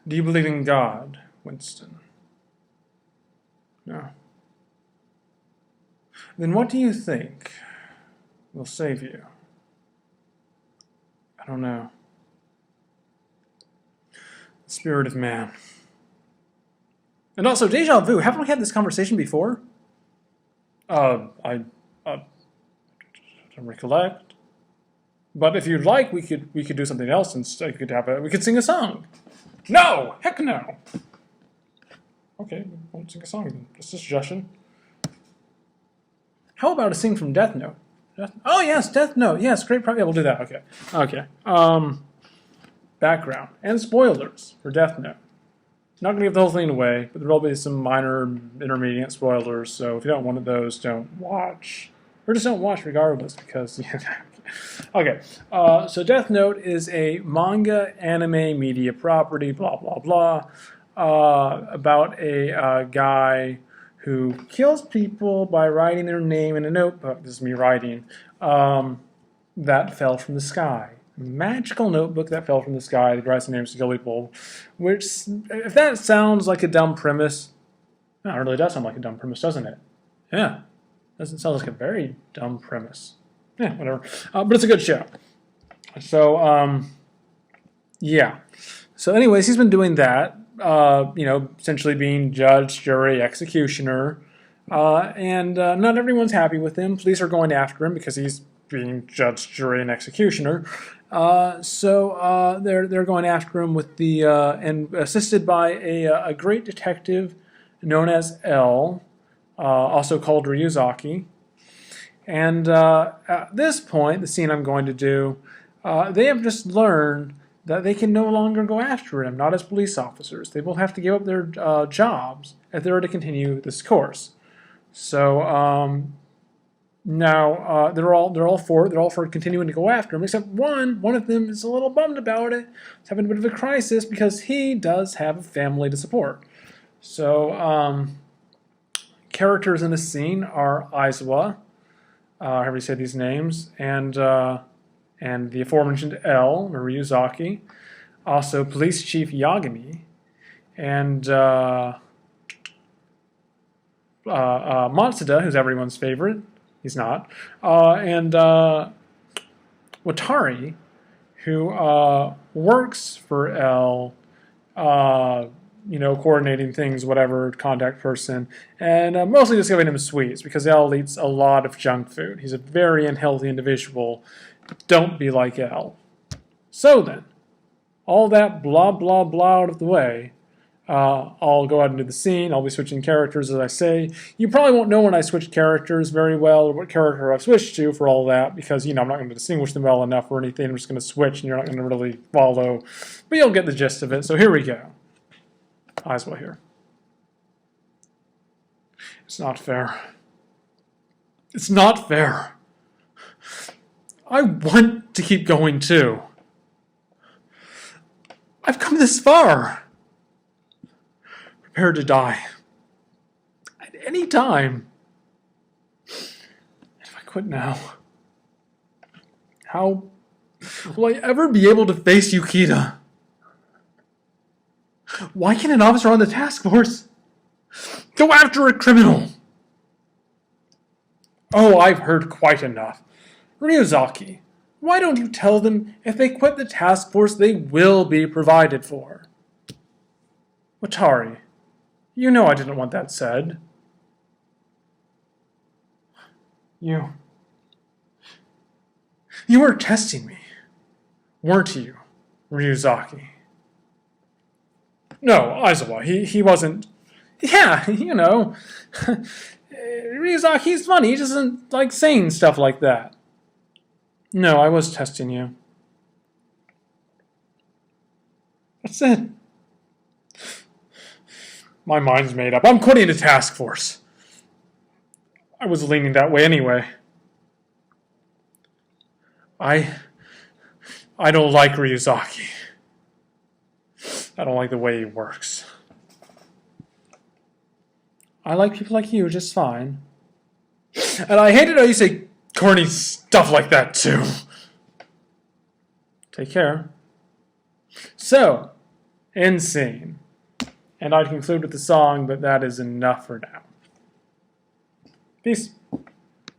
Do you believe in God, Winston? No. Then what do you think will save you? I don't know. The spirit of man. And also, deja vu. Haven't we had this conversation before? I don't recollect. But if you'd like, we could do something else instead. We could sing a song. No, heck no. Okay, we won't sing a song then. Just a suggestion. How about a scene from Death Note? Oh yes, Death Note. Yes, great. Yeah, we'll do that. Okay. Okay. Background and spoilers for Death Note. Not going to give the whole thing away, but there will be some minor, intermediate spoilers. So if you don't want those, don't watch, or just don't watch regardless, because yeah. Okay. So Death Note is a manga anime media property. Blah blah blah. About a guy who kills people by writing their name in a notebook. This is me writing. That fell from the sky. Magical notebook that fell from the sky. The guy's name is Gillybolt. Which, if that sounds like a dumb premise, no, it really does sound like a dumb premise, doesn't it? Yeah. Doesn't sound like a very dumb premise. Yeah, whatever. But it's a good show. So, yeah. So anyways, he's been doing that. Essentially being judge, jury, executioner. And not everyone's happy with him. Police are going after him because he's being judge, jury, and executioner. So they're going after him with the and assisted by a great detective known as L, also called Ryuzaki. And at this point, the scene I'm going to do, they have just learned that they can no longer go after him, not as police officers. They will have to give up their jobs if they were to continue this course. So now they're all for continuing to go after him, except one of them is a little bummed about it. He's having a bit of a crisis because he does have a family to support. So characters in the scene are Aizawa, however you say these names, and the aforementioned L, Ryuzaki, also Police Chief Yagami, and Matsuda, who's everyone's favorite. He's not. And Watari, who works for L, coordinating things, whatever, contact person, and mostly just giving him sweets because L eats a lot of junk food. He's a very unhealthy individual. Don't be like L. So then, all that blah blah blah out of the way, I'll go ahead and do the scene. I'll be switching characters as I say. You probably won't know when I switch characters very well or what character I've switched to for all that because, I'm not going to distinguish them well enough or anything. I'm just going to switch and you're not going to really follow. But you'll get the gist of it. So here we go. Aizawa here. It's not fair. It's not fair. I want to keep going too. I've come this far. Prepared to die. At any time. If I quit now, how will I ever be able to face Yukita? Why can't an officer on the task force go after a criminal? Oh, I've heard quite enough. Ryuzaki, why don't you tell them if they quit the task force they will be provided for? Watari, you know I didn't want that said. You were testing me, weren't you, Ryuzaki? No, Aizawa, he wasn't. Yeah, Ryuzaki, he's funny. He doesn't like saying stuff like that. No, I was testing you. That's it. My mind's made up. I'm quitting the task force. I was leaning that way anyway. I don't like Ryuzaki. I don't like the way he works. I like people like you just fine. And I hate it how you say corny stuff like that too. Take care. So, End scene. And I'd conclude with the song, but that is enough for now. Peace.